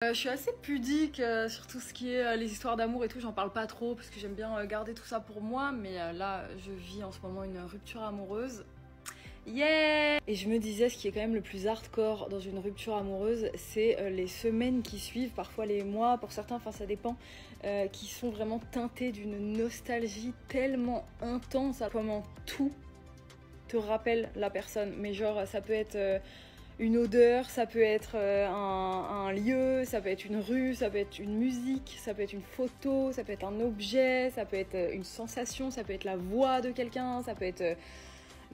Je suis assez pudique sur tout ce qui est les histoires d'amour et tout, j'en parle pas trop parce que j'aime bien garder tout ça pour moi, mais là je vis en ce moment une rupture amoureuse. Yeah! Et je me disais, ce qui est quand même le plus hardcore dans une rupture amoureuse, c'est les semaines qui suivent, parfois les mois, pour certains, enfin ça dépend, qui sont vraiment teintées d'une nostalgie tellement intense, comment tout te rappelle la personne. Mais genre, ça peut être une odeur, ça peut être un lieu, ça peut être une rue, ça peut être une musique, ça peut être une photo, ça peut être un objet, ça peut être une sensation, ça peut être la voix de quelqu'un, ça peut être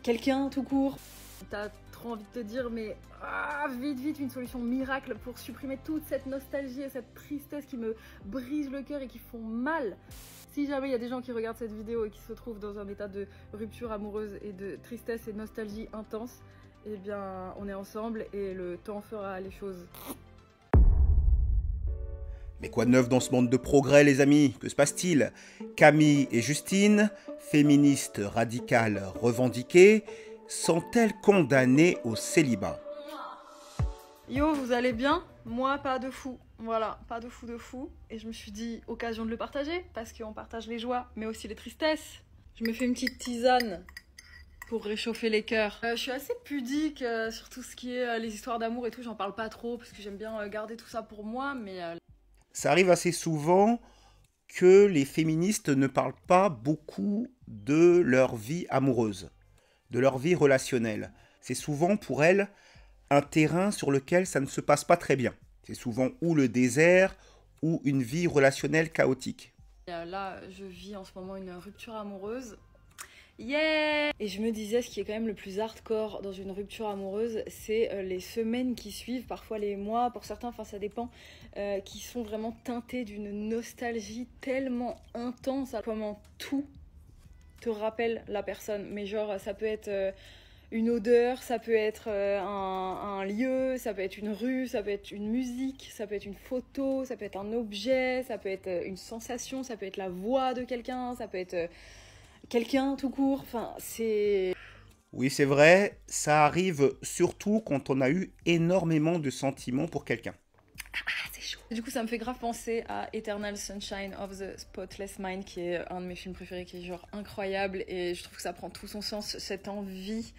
quelqu'un tout court. T'as trop envie de te dire, mais vite, vite, une solution miracle pour supprimer toute cette nostalgie et cette tristesse qui me brise le cœur et qui font mal. Si jamais il y a des gens qui regardent cette vidéo et qui se trouvent dans un état de rupture amoureuse et de tristesse et de nostalgie intense, eh bien, on est ensemble et le temps fera les choses. Mais quoi de neuf dans ce monde de progrès, les amis? Que se passe-t-il? Camille et Justine, féministes radicales revendiquées, sont-elles condamnées au célibat? Yo, vous allez bien? Moi, pas de fou. Voilà, pas de fou de fou. Et je me suis dit, occasion de le partager, parce qu'on partage les joies, mais aussi les tristesses. Je me fais une petite tisane pour réchauffer les cœurs. Je suis assez pudique sur tout ce qui est les histoires d'amour et tout, j'en parle pas trop, parce que j'aime bien garder tout ça pour moi, mais... Ça arrive assez souvent que les féministes ne parlent pas beaucoup de leur vie amoureuse, de leur vie relationnelle. C'est souvent pour elles un terrain sur lequel ça ne se passe pas très bien. C'est souvent ou le désert ou une vie relationnelle chaotique. Là, je vis en ce moment une rupture amoureuse. Yeah! Et je me disais, ce qui est quand même le plus hardcore dans une rupture amoureuse, c'est les semaines qui suivent, parfois les mois, pour certains, enfin ça dépend, qui sont vraiment teintées d'une nostalgie tellement intense, comment tout te rappelle la personne. Mais genre, ça peut être une odeur, ça peut être un lieu, ça peut être une rue, ça peut être une musique, ça peut être une photo, ça peut être un objet, ça peut être une sensation, ça peut être la voix de quelqu'un, ça peut être quelqu'un tout court, enfin c'est... Oui, c'est vrai, ça arrive surtout quand on a eu énormément de sentiments pour quelqu'un. C'est chaud. Du coup ça me fait grave penser à Eternal Sunshine of the Spotless Mind, qui est un de mes films préférés, qui est genre incroyable, et je trouve que ça prend tout son sens, cette envie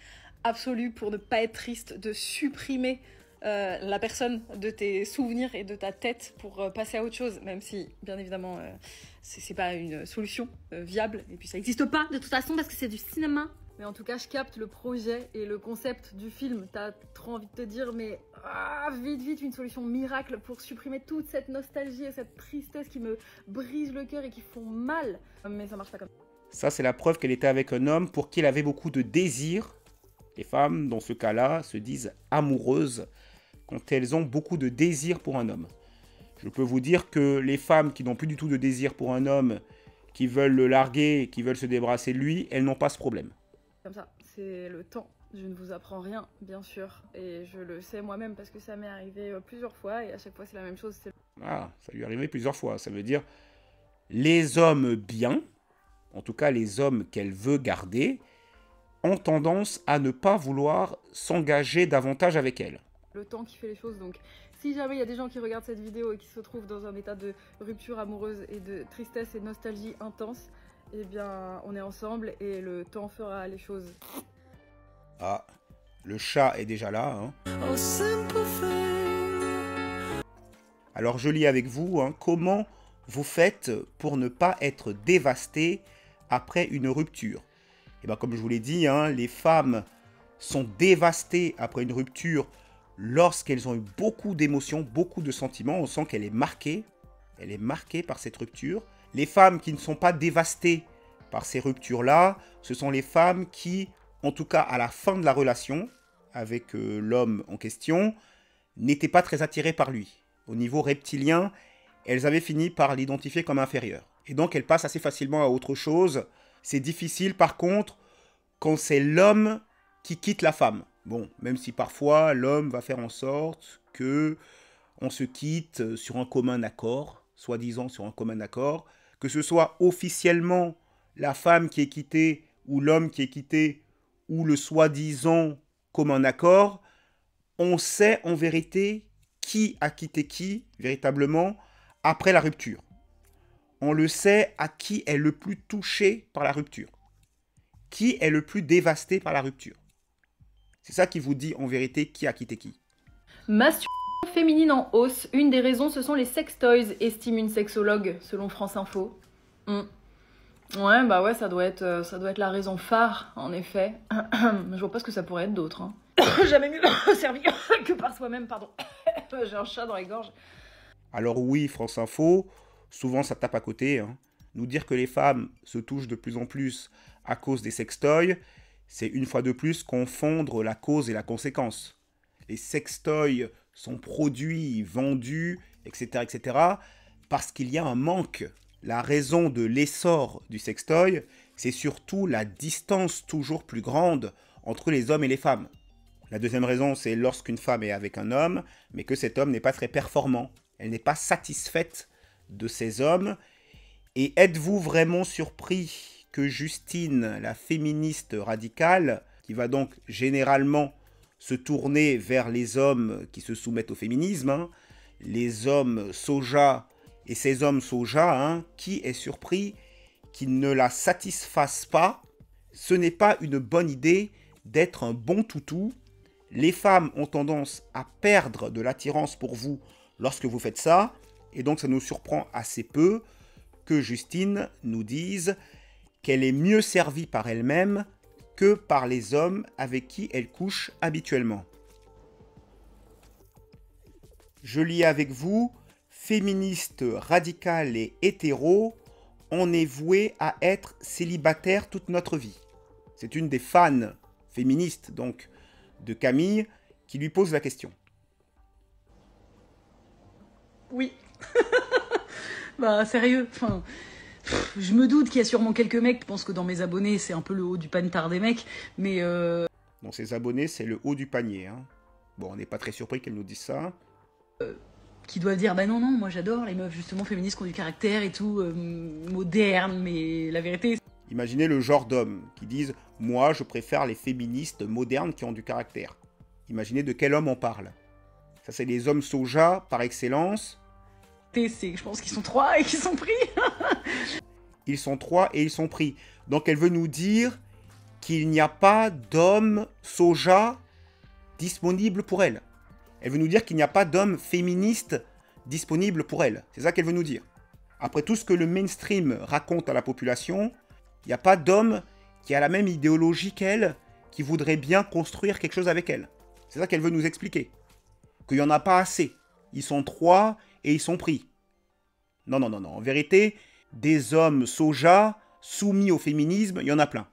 absolue pour ne pas être triste, de supprimer la personne de tes souvenirs et de ta tête pour passer à autre chose, même si bien évidemment c'est pas une solution viable, et puis ça n'existe pas de toute façon parce que c'est du cinéma. Mais en tout cas, je capte le projet et le concept du film. T'as trop envie de te dire, mais vite, vite, une solution miracle pour supprimer toute cette nostalgie et cette tristesse qui me brise le cœur et qui font mal. Mais ça marche pas comme ça. Ça, c'est la preuve qu'elle était avec un homme pour qui elle avait beaucoup de désir. Les femmes, dans ce cas-là, se disent amoureuses quand elles ont beaucoup de désir pour un homme. Je peux vous dire que les femmes qui n'ont plus du tout de désir pour un homme, qui veulent le larguer, qui veulent se débarrasser de lui, elles n'ont pas ce problème. Comme ça, c'est le temps. Je ne vous apprends rien, bien sûr, et je le sais moi-même parce que ça m'est arrivé plusieurs fois, et à chaque fois c'est la même chose. Ah, ça lui est arrivé plusieurs fois. Ça veut dire les hommes bien, en tout cas les hommes qu'elle veut garder, ont tendance à ne pas vouloir s'engager davantage avec elle. Le temps qui fait les choses, donc si jamais il y a des gens qui regardent cette vidéo et qui se trouvent dans un état de rupture amoureuse et de tristesse et de nostalgie intense, eh bien on est ensemble et le temps fera les choses. Ah, le chat est déjà là, hein. Alors je lis avec vous, hein, comment vous faites pour ne pas être dévasté après une rupture. Et bien comme je vous l'ai dit, hein, les femmes sont dévastées après une rupture lorsqu'elles ont eu beaucoup d'émotions, beaucoup de sentiments. On sent qu'elle est marquée par cette rupture. Les femmes qui ne sont pas dévastées par ces ruptures-là, ce sont les femmes qui, en tout cas à la fin de la relation avec l'homme en question, n'étaient pas très attirées par lui. Au niveau reptilien, elles avaient fini par l'identifier comme inférieur. Et donc elles passent assez facilement à autre chose. C'est difficile par contre quand c'est l'homme qui quitte la femme. Bon, même si parfois l'homme va faire en sorte que on se quitte sur un commun accord, soi-disant sur un commun accord, que ce soit officiellement la femme qui est quittée ou l'homme qui est quitté ou le soi-disant commun accord, on sait en vérité qui a quitté qui, véritablement, après la rupture. On le sait à qui est le plus touché par la rupture. Qui est le plus dévasté par la rupture. C'est ça qui vous dit en vérité qui a quitté qui. Masturbation féminine en hausse. Une des raisons, ce sont les sextoys, estime une sexologue, selon France Info. Ouais, bah ouais, ça doit être la raison phare, en effet. Je vois pas ce que ça pourrait être d'autre. Hein. Jamais mieux servi que par soi-même, pardon. J'ai un chat dans la gorge. Alors oui, France Info, souvent ça tape à côté. Hein. Nous dire que les femmes se touchent de plus en plus à cause des sextoys, c'est une fois de plus confondre la cause et la conséquence. Les sextoys sont produits, vendus, etc., etc., parce qu'il y a un manque. La raison de l'essor du sextoy, c'est surtout la distance toujours plus grande entre les hommes et les femmes. La deuxième raison, c'est lorsqu'une femme est avec un homme, mais que cet homme n'est pas très performant. Elle n'est pas satisfaite de ces hommes. Et êtes-vous vraiment surpris que Justine, la féministe radicale, qui va donc généralement se tourner vers les hommes qui se soumettent au féminisme, hein, les hommes soja et ces hommes soja, hein, qui est surpris qu'ils ne la satisfassent pas? Ce n'est pas une bonne idée d'être un bon toutou. Les femmes ont tendance à perdre de l'attirance pour vous lorsque vous faites ça, et donc ça nous surprend assez peu que Justine nous dise qu'elle est mieux servie par elle-même que par les hommes avec qui elle couche habituellement. Je lis avec vous, féministe radicale et hétéro, on est voué à être célibataire toute notre vie. C'est une des fans féministes, donc, de Camille, qui lui pose la question. Oui. Bah, sérieux, enfin... Je me doute qu'il y a sûrement quelques mecs, je pense que dans mes abonnés, c'est un peu le haut du panetard des mecs, mais Dans ses abonnés, c'est le haut du panier. Hein. Bon, on n'est pas très surpris qu'elle nous dise ça. qui doivent dire, bah non, non, moi j'adore les meufs justement féministes qui ont du caractère et tout, modernes, mais la vérité... Imaginez le genre d'hommes qui disent « Moi, je préfère les féministes modernes qui ont du caractère ». Imaginez de quel homme on parle. Ça, c'est les hommes soja par excellence. Je pense qu'ils sont 3 et qu'ils sont pris. Ils sont 3 et ils sont pris. Donc elle veut nous dire qu'il n'y a pas d'hommes soja disponibles pour elle. Elle veut nous dire qu'il n'y a pas d'hommes féministes disponibles pour elle. C'est ça qu'elle veut nous dire. Après tout ce que le mainstream raconte à la population, il n'y a pas d'homme qui a la même idéologie qu'elle, qui voudrait bien construire quelque chose avec elle. C'est ça qu'elle veut nous expliquer. Qu'il n'y en a pas assez. Ils sont 3 et ils sont pris. Non, non, non, non. En vérité, des hommes soja soumis au féminisme, il y en a plein.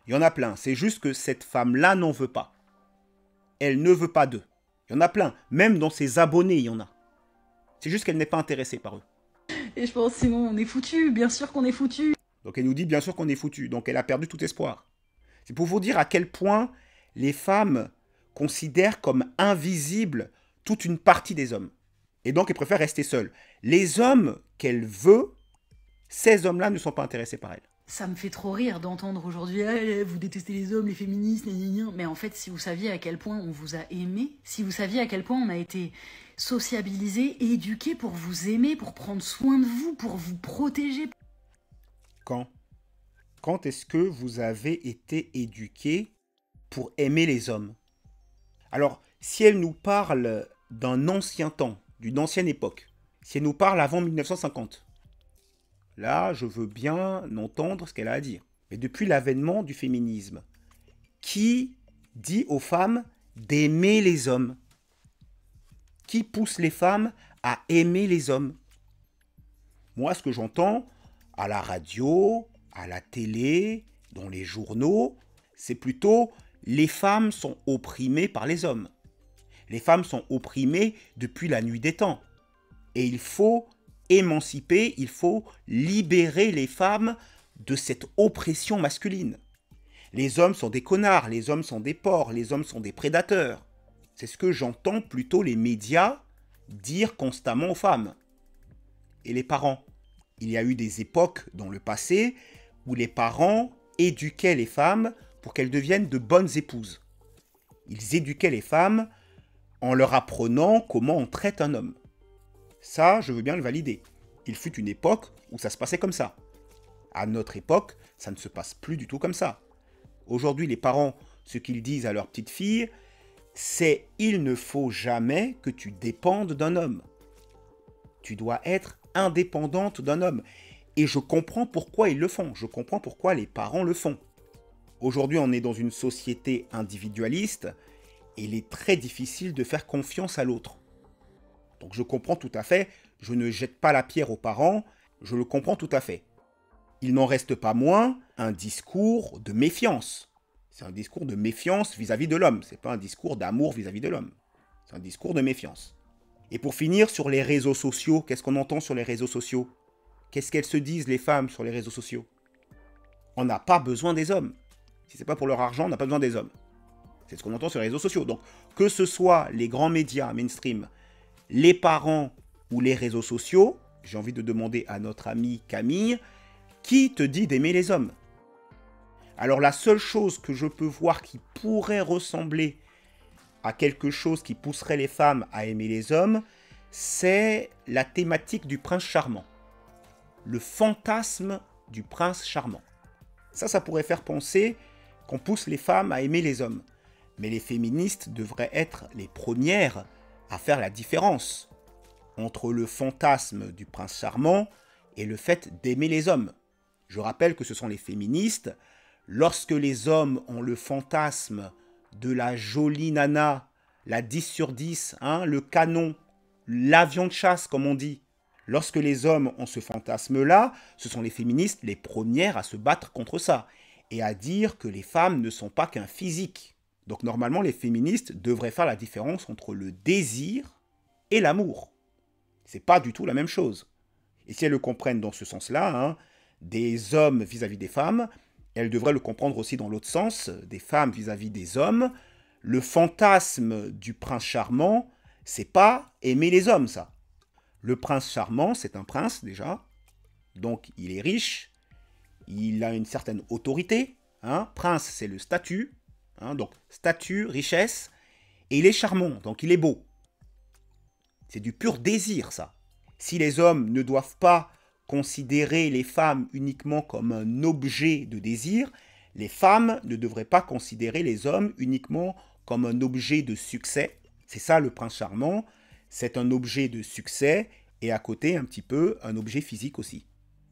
Il y en a plein. C'est juste que cette femme-là n'en veut pas. Elle ne veut pas d'eux. Il y en a plein. Même dans ses abonnés, il y en a. C'est juste qu'elle n'est pas intéressée par eux. Et je pense, sinon, on est foutu. Bien sûr qu'on est foutu. Donc elle nous dit bien sûr qu'on est foutu. Donc elle a perdu tout espoir. C'est pour vous dire à quel point les femmes considèrent comme invisibles toute une partie des hommes. Et donc elle préfère rester seule. Les hommes qu'elle veut, ces hommes-là ne sont pas intéressés par elle. Ça me fait trop rire d'entendre aujourd'hui ah, vous détestez les hommes, les féministes, gna gna gna. Mais en fait, si vous saviez à quel point on vous a aimé, si vous saviez à quel point on a été sociabilisé, éduqué pour vous aimer, pour prendre soin de vous, pour vous protéger. Quand est-ce que vous avez été éduqué pour aimer les hommes? Alors, si elle nous parle d'un ancien temps, d'une ancienne époque, si elle nous parle avant 1950, là, je veux bien entendre ce qu'elle a à dire. Mais depuis l'avènement du féminisme, qui dit aux femmes d'aimer les hommes? Qui pousse les femmes à aimer les hommes? Moi, ce que j'entends à la radio, à la télé, dans les journaux, c'est plutôt les femmes sont opprimées par les hommes. Les femmes sont opprimées depuis la nuit des temps. Et il faut émanciper, il faut libérer les femmes de cette oppression masculine. Les hommes sont des connards, les hommes sont des porcs, les hommes sont des prédateurs. C'est ce que j'entends plutôt les médias dire constamment aux femmes. Et les parents. Il y a eu des époques dans le passé où les parents éduquaient les femmes pour qu'elles deviennent de bonnes épouses. Ils éduquaient les femmes en leur apprenant comment on traite un homme. Ça, je veux bien le valider. Il fut une époque où ça se passait comme ça. À notre époque, ça ne se passe plus du tout comme ça. Aujourd'hui, les parents, ce qu'ils disent à leur petite fille, c'est « il ne faut jamais que tu dépendes d'un homme. Tu dois être indépendante d'un homme. » Et je comprends pourquoi ils le font. Je comprends pourquoi les parents le font. Aujourd'hui, on est dans une société individualiste et il est très difficile de faire confiance à l'autre. Donc je comprends tout à fait, je ne jette pas la pierre aux parents, je le comprends tout à fait. Il n'en reste pas moins un discours de méfiance. C'est un discours de méfiance vis-à-vis de l'homme. Ce n'est pas un discours d'amour vis-à-vis de l'homme. C'est un discours de méfiance. Et pour finir, sur les réseaux sociaux, qu'est-ce qu'on entend sur les réseaux sociaux? Qu'est-ce qu'elles se disent, les femmes, sur les réseaux sociaux? On n'a pas besoin des hommes. Si ce n'est pas pour leur argent, on n'a pas besoin des hommes. C'est ce qu'on entend sur les réseaux sociaux. Donc, que ce soit les grands médias mainstream, les parents ou les réseaux sociaux, j'ai envie de demander à notre amie Camille, qui te dit d'aimer les hommes? Alors la seule chose que je peux voir qui pourrait ressembler à quelque chose qui pousserait les femmes à aimer les hommes, c'est la thématique du prince charmant. Le fantasme du prince charmant. Ça pourrait faire penser qu'on pousse les femmes à aimer les hommes. Mais les féministes devraient être les premières à faire la différence entre le fantasme du prince charmant et le fait d'aimer les hommes. Je rappelle que ce sont les féministes, lorsque les hommes ont le fantasme de la jolie nana, la 10 sur 10, le canon, l'avion de chasse comme on dit, lorsque les hommes ont ce fantasme-là, ce sont les féministes les premières à se battre contre ça et à dire que les femmes ne sont pas qu'un physique. Donc normalement, les féministes devraient faire la différence entre le désir et l'amour. C'est pas du tout la même chose. Et si elles le comprennent dans ce sens-là, des hommes vis-à-vis des femmes, elles devraient le comprendre aussi dans l'autre sens, des femmes vis-à-vis des hommes. Le fantasme du prince charmant, c'est pas aimer les hommes, ça. Le prince charmant, c'est un prince déjà, donc il est riche, il a une certaine autorité, prince c'est le statut, donc statut, richesse, et il est charmant, donc il est beau. C'est du pur désir, ça. Si les hommes ne doivent pas considérer les femmes uniquement comme un objet de désir, les femmes ne devraient pas considérer les hommes uniquement comme un objet de succès. C'est ça le prince charmant, c'est un objet de succès et à côté un petit peu un objet physique aussi.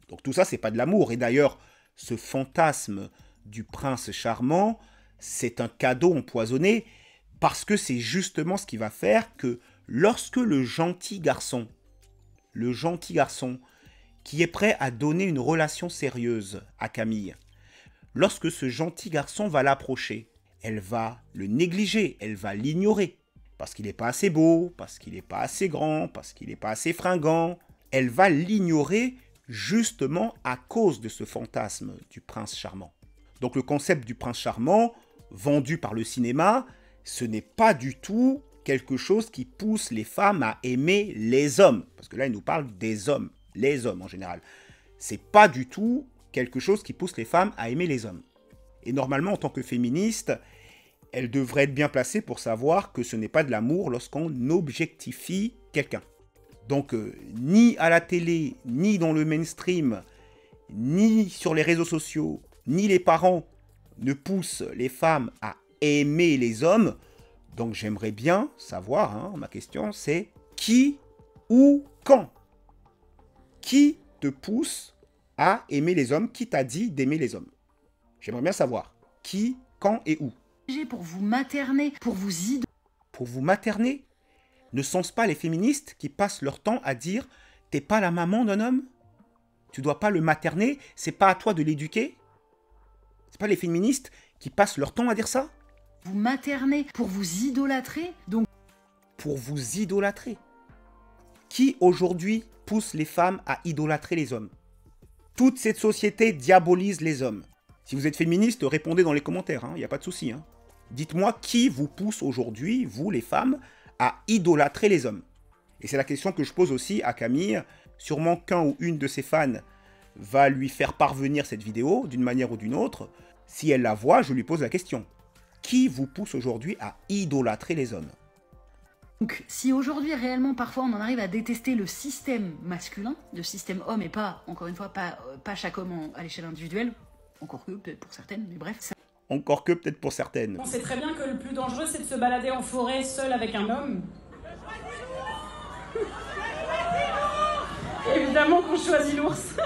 Donc tout ça c'est pas de l'amour et d'ailleurs ce fantasme du prince charmant c'est un cadeau empoisonné parce que c'est justement ce qui va faire que lorsque le gentil garçon qui est prêt à donner une relation sérieuse à Camille, lorsque ce gentil garçon va l'approcher, elle va le négliger, elle va l'ignorer. Parce qu'il n'est pas assez beau, parce qu'il n'est pas assez grand, parce qu'il n'est pas assez fringant. Elle va l'ignorer justement à cause de ce fantasme du prince charmant. Donc le concept du prince charmant, vendu par le cinéma, ce n'est pas du tout quelque chose qui pousse les femmes à aimer les hommes. Parce que là, il nous parle des hommes, les hommes en général. C'est pas du tout quelque chose qui pousse les femmes à aimer les hommes. Et normalement, en tant que féministe, elle devrait être bien placée pour savoir que ce n'est pas de l'amour lorsqu'on objectifie quelqu'un. Donc, ni à la télé, ni dans le mainstream, ni sur les réseaux sociaux, ni les parents ne poussent les femmes à aimer les hommes. Donc, j'aimerais bien savoir, ma question c'est qui ou quand? Qui te pousse à aimer les hommes? Qui t'a dit d'aimer les hommes? J'aimerais bien savoir qui, quand et où. Pour vous materner, pour vous Pour vous materner? Ne sont-ce pas les féministes qui passent leur temps à dire « T'es pas la maman d'un homme? Tu dois pas le materner? C'est pas à toi de l'éduquer ?» C'est pas les féministes qui passent leur temps à dire ça? Vous materner, pour vous idolâtrer, donc... Pour vous idolâtrer. Qui aujourd'hui pousse les femmes à idolâtrer les hommes? Toute cette société diabolise les hommes. Si vous êtes féministe, répondez dans les commentaires, il n'y a pas de souci. Dites-moi qui vous pousse aujourd'hui, vous les femmes, à idolâtrer les hommes. Et c'est la question que je pose aussi à Camille. Sûrement qu'un ou une de ses fans va lui faire parvenir cette vidéo d'une manière ou d'une autre. Si elle la voit, je lui pose la question. Qui vous pousse aujourd'hui à idolâtrer les hommes? Donc si aujourd'hui réellement parfois on en arrive à détester le système masculin, le système homme et pas, encore une fois, pas chaque homme à l'échelle individuelle, encore que peut-être pour certaines, mais bref. Encore que peut-être pour certaines. On sait très bien que le plus dangereux c'est de se balader en forêt seul avec un homme. Évidemment qu'on choisit l'ours.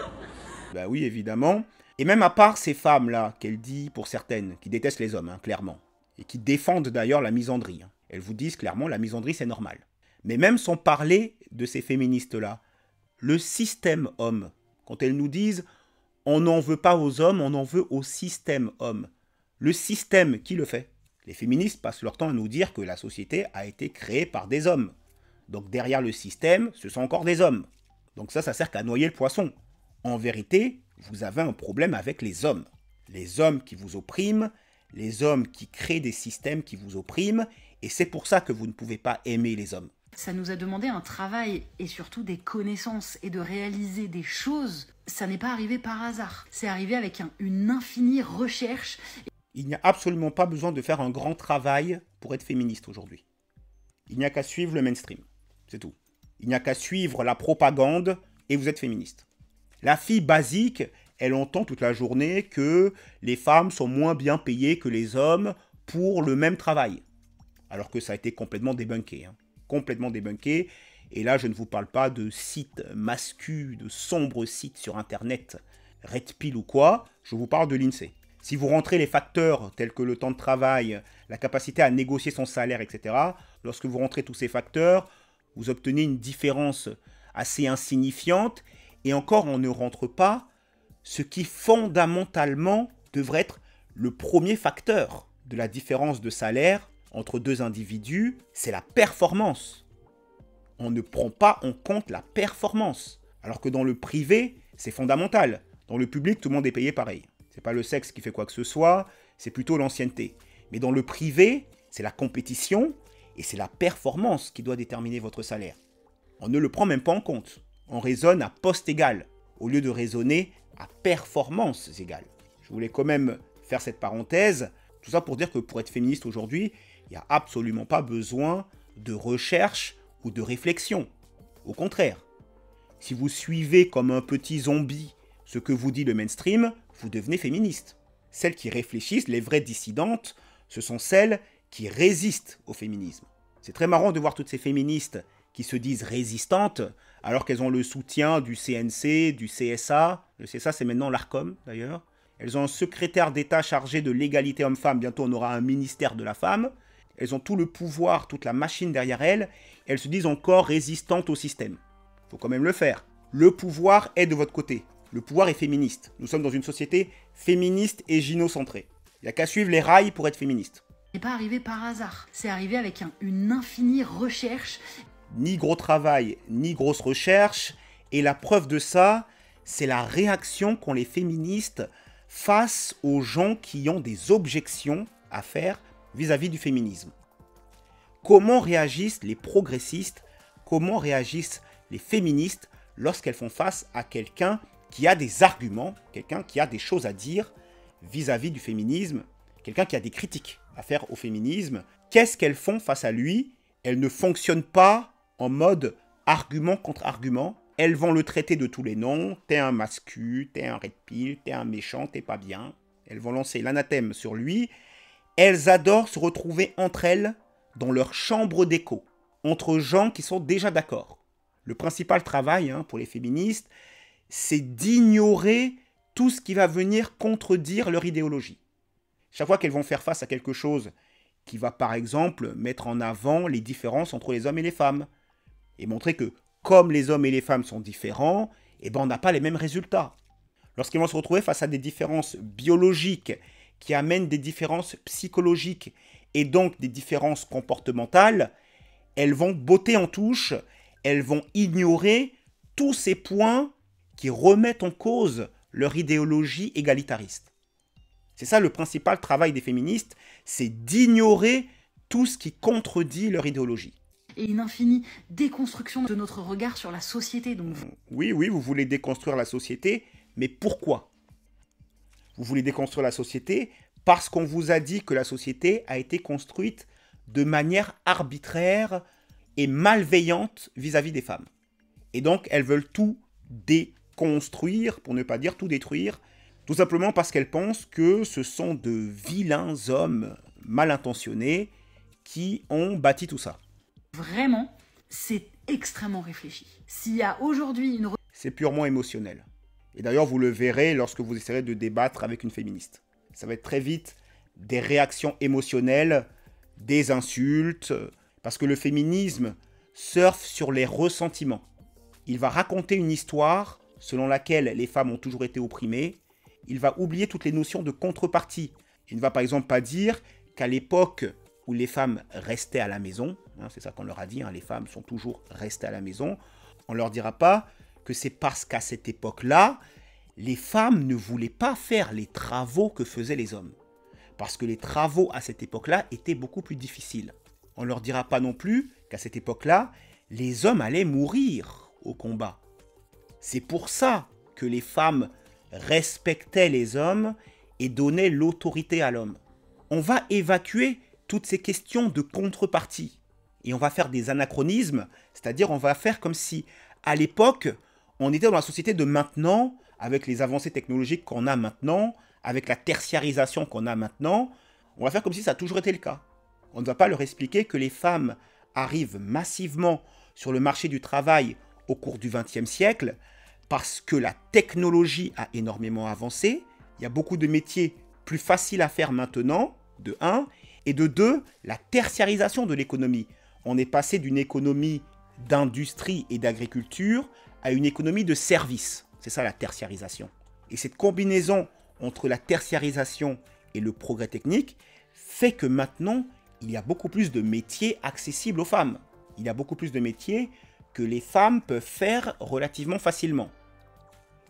Bah oui, évidemment. Et même à part ces femmes-là, qu'elle dit pour certaines, qui détestent les hommes, hein, clairement, et qui défendent d'ailleurs la misandrie, hein. Elles vous disent clairement la misandrie c'est normal. Mais même sans parler de ces féministes-là, le système homme, quand elles nous disent on n'en veut pas aux hommes, on en veut au système homme. Le système, qui le fait? Les féministes passent leur temps à nous dire que la société a été créée par des hommes. Donc derrière le système, ce sont encore des hommes. Donc ça sert qu'à noyer le poisson. En vérité, vous avez un problème avec les hommes. Les hommes qui vous oppriment, les hommes qui créent des systèmes qui vous oppriment, et c'est pour ça que vous ne pouvez pas aimer les hommes. Ça nous a demandé un travail et surtout des connaissances et de réaliser des choses. Ça n'est pas arrivé par hasard. C'est arrivé avec une infinie recherche. Il n'y a absolument pas besoin de faire un grand travail pour être féministe aujourd'hui. Il n'y a qu'à suivre le mainstream. C'est tout. Il n'y a qu'à suivre la propagande et vous êtes féministe. La fille basique, elle entend toute la journée que les femmes sont moins bien payées que les hommes pour le même travail. Alors que ça a été complètement débunké. Hein. Complètement débunké. Et là, je ne vous parle pas de sites masculins, de sombres sites sur Internet, Red Pill ou quoi. Je vous parle de l'INSEE. Si vous rentrez les facteurs tels que le temps de travail, la capacité à négocier son salaire, etc., lorsque vous rentrez tous ces facteurs, vous obtenez une différence assez insignifiante. Et encore, on ne rentre pas ce qui fondamentalement devrait être le premier facteur de la différence de salaire entre deux individus, c'est la performance. On ne prend pas en compte la performance. Alors que dans le privé, c'est fondamental. Dans le public, tout le monde est payé pareil. C'est pas le sexe qui fait quoi que ce soit, c'est plutôt l'ancienneté. Mais dans le privé, c'est la compétition et c'est la performance qui doit déterminer votre salaire. On ne le prend même pas en compte. On raisonne à poste égal, au lieu de raisonner à performance égale. Je voulais quand même faire cette parenthèse, tout ça pour dire que pour être féministe aujourd'hui, il n'y a absolument pas besoin de recherche ou de réflexion. Au contraire, si vous suivez comme un petit zombie ce que vous dit le mainstream, vous devenez féministe. Celles qui réfléchissent, les vraies dissidentes, ce sont celles qui résistent au féminisme. C'est très marrant de voir toutes ces féministes qui se disent résistantes, alors qu'elles ont le soutien du CNC, du CSA. Le CSA, c'est maintenant l'ARCOM, d'ailleurs. Elles ont un secrétaire d'État chargé de l'égalité homme-femme. Bientôt, on aura un ministère de la femme. Elles ont tout le pouvoir, toute la machine derrière elles. Elles se disent encore résistantes au système. Il faut quand même le faire. Le pouvoir est de votre côté. Le pouvoir est féministe. Nous sommes dans une société féministe et gynocentrée. Il n'y a qu'à suivre les rails pour être féministe. Ce n'est pas arrivé par hasard. C'est arrivé avec une infinie recherche. Ni gros travail, ni grosse recherche. Et la preuve de ça, c'est la réaction qu'ont les féministes face aux gens qui ont des objections à faire vis-à-vis du féminisme. Comment réagissent les progressistes, comment réagissent les féministes lorsqu'elles font face à quelqu'un qui a des arguments, quelqu'un qui a des choses à dire vis-à-vis du féminisme, quelqu'un qui a des critiques à faire au féminisme? Qu'est-ce qu'elles font face à lui? Elles ne fonctionnent pas en mode argument contre argument. Elles vont le traiter de tous les noms. T'es un mascu, t'es un red pill, t'es un méchant, t'es pas bien. Elles vont lancer l'anathème sur lui. Elles adorent se retrouver entre elles dans leur chambre d'écho, entre gens qui sont déjà d'accord. Le principal travail pour les féministes, c'est d'ignorer tout ce qui va venir contredire leur idéologie. Chaque fois qu'elles vont faire face à quelque chose qui va par exemple mettre en avant les différences entre les hommes et les femmes, et montrer que comme les hommes et les femmes sont différents, on n'a pas les mêmes résultats. Lorsqu'ils vont se retrouver face à des différences biologiques qui amènent des différences psychologiques et donc des différences comportementales, elles vont botter en touche, elles vont ignorer tous ces points qui remettent en cause leur idéologie égalitariste. C'est ça le principal travail des féministes, c'est d'ignorer tout ce qui contredit leur idéologie. Et une infinie déconstruction de notre regard sur la société. Donc... Oui, vous voulez déconstruire la société, mais pourquoi? Vous voulez déconstruire la société parce qu'on vous a dit que la société a été construite de manière arbitraire et malveillantes vis-à-vis des femmes. Et donc, elles veulent tout déconstruire, pour ne pas dire tout détruire, tout simplement parce qu'elles pensent que ce sont de vilains hommes mal intentionnés qui ont bâti tout ça. Vraiment, c'est extrêmement réfléchi. S'il y a aujourd'hui une... C'est purement émotionnel. Et d'ailleurs, vous le verrez lorsque vous essaierez de débattre avec une féministe. Ça va être très vite des réactions émotionnelles, des insultes, parce que le féminisme surfe sur les ressentiments. Il va raconter une histoire selon laquelle les femmes ont toujours été opprimées. Il va oublier toutes les notions de contrepartie. Il ne va par exemple pas dire qu'à l'époque où les femmes restaient à la maison, c'est ça qu'on leur a dit, les femmes sont toujours restées à la maison, on ne leur dira pas que c'est parce qu'à cette époque-là, les femmes ne voulaient pas faire les travaux que faisaient les hommes. Parce que les travaux à cette époque-là étaient beaucoup plus difficiles. On ne leur dira pas non plus qu'à cette époque-là, les hommes allaient mourir au combat. C'est pour ça que les femmes respectaient les hommes et donnaient l'autorité à l'homme. On va évacuer toutes ces questions de contrepartie. Et on va faire des anachronismes, c'est-à-dire on va faire comme si, à l'époque, on était dans la société de maintenant, avec les avancées technologiques qu'on a maintenant, avec la tertiarisation qu'on a maintenant, on va faire comme si ça a toujours été le cas. On ne va pas leur expliquer que les femmes arrivent massivement sur le marché du travail au cours du XXe siècle parce que la technologie a énormément avancé. Il y a beaucoup de métiers plus faciles à faire maintenant, de 1, et de 2, la tertiarisation de l'économie. On est passé d'une économie d'industrie et d'agriculture à une économie de services. C'est ça la tertiarisation. Et cette combinaison entre la tertiarisation et le progrès technique fait que maintenant, il y a beaucoup plus de métiers accessibles aux femmes. Il y a beaucoup plus de métiers que les femmes peuvent faire relativement facilement.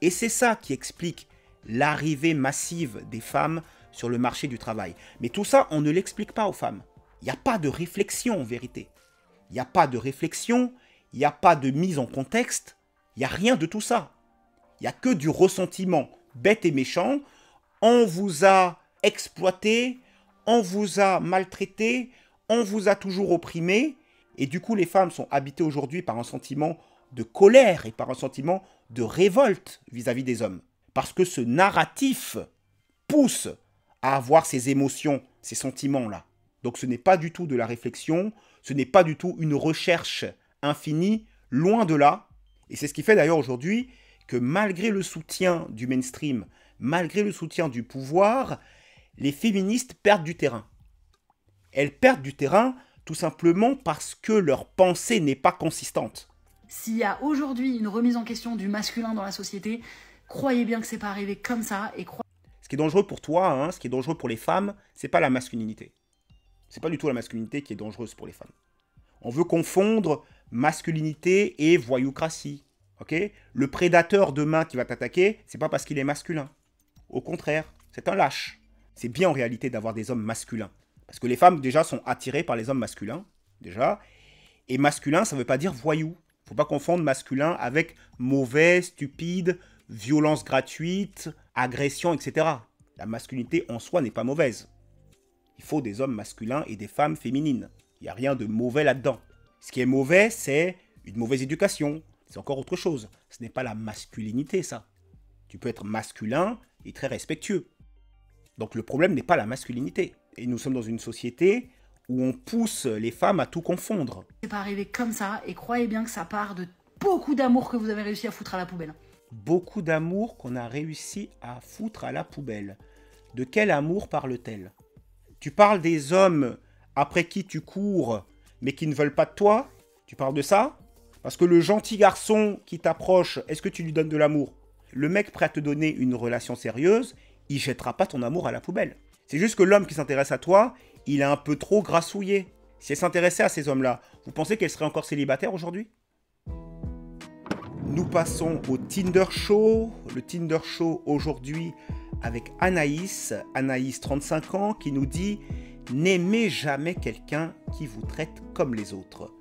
Et c'est ça qui explique l'arrivée massive des femmes sur le marché du travail. Mais tout ça, on ne l'explique pas aux femmes. Il n'y a pas de réflexion en vérité. Il n'y a pas de réflexion, il n'y a pas de mise en contexte, il n'y a rien de tout ça. Il n'y a que du ressentiment bête et méchant. On vous a exploité, on vous a maltraité, on vous a toujours opprimé. Et du coup, les femmes sont habitées aujourd'hui par un sentiment de colère et par un sentiment de révolte vis-à-vis des hommes. Parce que ce narratif pousse à avoir ces émotions, ces sentiments-là. Donc ce n'est pas du tout de la réflexion, ce n'est pas du tout une recherche infinie, loin de là. Et c'est ce qui fait d'ailleurs aujourd'hui que malgré le soutien du mainstream, malgré le soutien du pouvoir, les féministes perdent du terrain. Elles perdent du terrain tout simplement parce que leur pensée n'est pas consistante. S'il y a aujourd'hui une remise en question du masculin dans la société, croyez bien que c'est pas arrivé comme ça. Et ce qui est dangereux pour toi, ce qui est dangereux pour les femmes, c'est pas la masculinité. C'est pas du tout la masculinité qui est dangereuse pour les femmes. On veut confondre masculinité et voyoucratie. Okay ? Le prédateur demain qui va t'attaquer, c'est pas parce qu'il est masculin. Au contraire, c'est un lâche. C'est bien en réalité d'avoir des hommes masculins. Parce que les femmes déjà sont attirées par les hommes masculins, déjà. Et masculin, ça ne veut pas dire voyou. Il ne faut pas confondre masculin avec mauvais, stupide, violence gratuite, agression, etc. La masculinité en soi n'est pas mauvaise. Il faut des hommes masculins et des femmes féminines. Il n'y a rien de mauvais là-dedans. Ce qui est mauvais, c'est une mauvaise éducation. C'est encore autre chose. Ce n'est pas la masculinité, ça. Tu peux être masculin et très respectueux. Donc le problème n'est pas la masculinité. Et nous sommes dans une société où on pousse les femmes à tout confondre. C'est pas arrivé comme ça, et croyez bien que ça part de beaucoup d'amour que vous avez réussi à foutre à la poubelle. Beaucoup d'amour qu'on a réussi à foutre à la poubelle. De quel amour parle-t-elle ? Tu parles des hommes après qui tu cours, mais qui ne veulent pas de toi ? Tu parles de ça ? Parce que le gentil garçon qui t'approche, est-ce que tu lui donnes de l'amour ? Le mec prêt à te donner une relation sérieuse, il ne jettera pas ton amour à la poubelle. C'est juste que l'homme qui s'intéresse à toi, il est un peu trop grassouillé. Si elle s'intéressait à ces hommes-là, vous pensez qu'elle serait encore célibataire aujourd'hui ? Nous passons au Tinder Show. Le Tinder Show aujourd'hui avec Anaïs, 35 ans, qui nous dit « N'aimez jamais quelqu'un qui vous traite comme les autres ».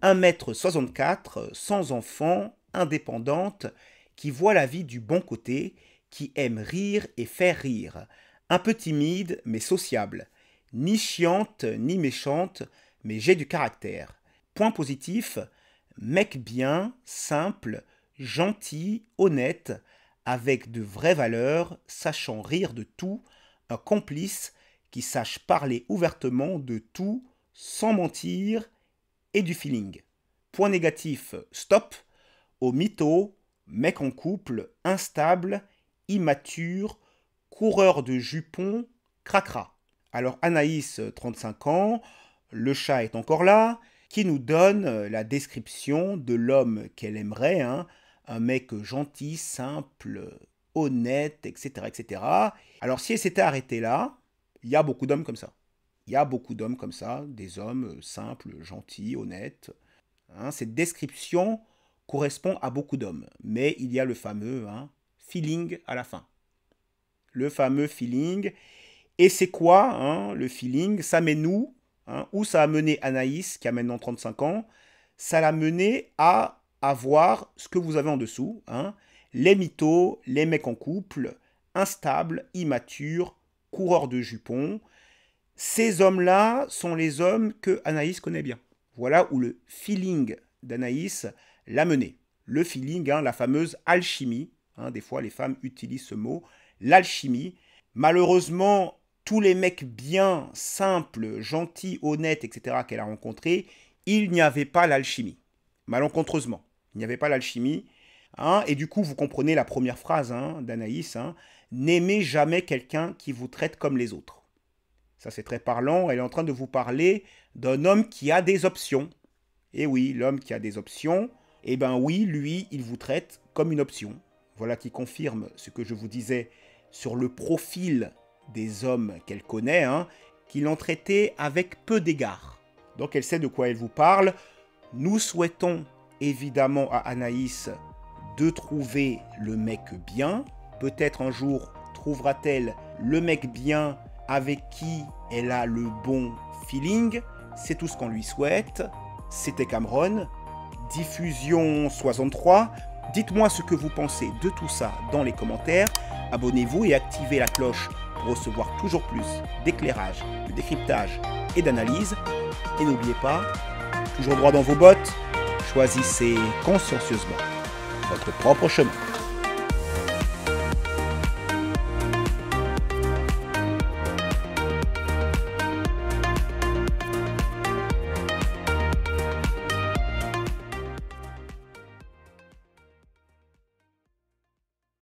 1m64, sans enfant, indépendante, qui voit la vie du bon côté, qui aime rire et faire rire. Un peu timide, mais sociable. Ni chiante, ni méchante, mais j'ai du caractère. Point positif, mec bien, simple, gentil, honnête, avec de vraies valeurs, sachant rire de tout, un complice qui sache parler ouvertement de tout, sans mentir, et du feeling. Point négatif, stop, au mytho, mec en couple, instable, immature, coureur de jupons, cracra. Alors Anaïs, 35 ans, le chat est encore là, qui nous donne la description de l'homme qu'elle aimerait, hein, un mec gentil, simple, honnête, etc., etc. Alors si elle s'était arrêtée là, il y a beaucoup d'hommes comme ça. Il y a beaucoup d'hommes comme ça, des hommes simples, gentils, honnêtes. Hein, cette description correspond à beaucoup d'hommes. Mais il y a le fameux feeling à la fin. Le fameux feeling. Et c'est quoi le feeling? Ça mène où? Où ça a mené Anaïs, qui a maintenant 35 ans? Ça l'a mené à avoir ce que vous avez en dessous. Les mythos, les mecs en couple, instables, immatures, coureurs de jupons. Ces hommes-là sont les hommes que Anaïs connaît bien. Voilà où le feeling d'Anaïs l'a mené. Le feeling, la fameuse alchimie. Des fois, les femmes utilisent ce mot. L'alchimie. Malheureusement, tous les mecs bien, simples, gentils, honnêtes, etc. qu'elle a rencontrés, il n'y avait pas l'alchimie. Malencontreusement, il n'y avait pas l'alchimie. Et du coup, vous comprenez la première phrase d'Anaïs. N'aimez jamais quelqu'un qui vous traite comme les autres. Ça, c'est très parlant. Elle est en train de vous parler d'un homme qui a des options. Et oui, l'homme qui a des options, eh bien oui, lui, il vous traite comme une option. Voilà qui confirme ce que je vous disais sur le profil des hommes qu'elle connaît, qui l'ont traité avec peu d'égard. Donc elle sait de quoi elle vous parle. Nous souhaitons évidemment à Anaïs de trouver le mec bien. Peut-être un jour trouvera-t-elle le mec bien avec qui elle a le bon feeling. C'est tout ce qu'on lui souhaite. C'était Cameron. Diffusion 63. Dites-moi ce que vous pensez de tout ça dans les commentaires. Abonnez-vous et activez la cloche pour recevoir toujours plus d'éclairage, de décryptage et d'analyse. Et n'oubliez pas, toujours droit dans vos bottes, choisissez consciencieusement votre propre chemin.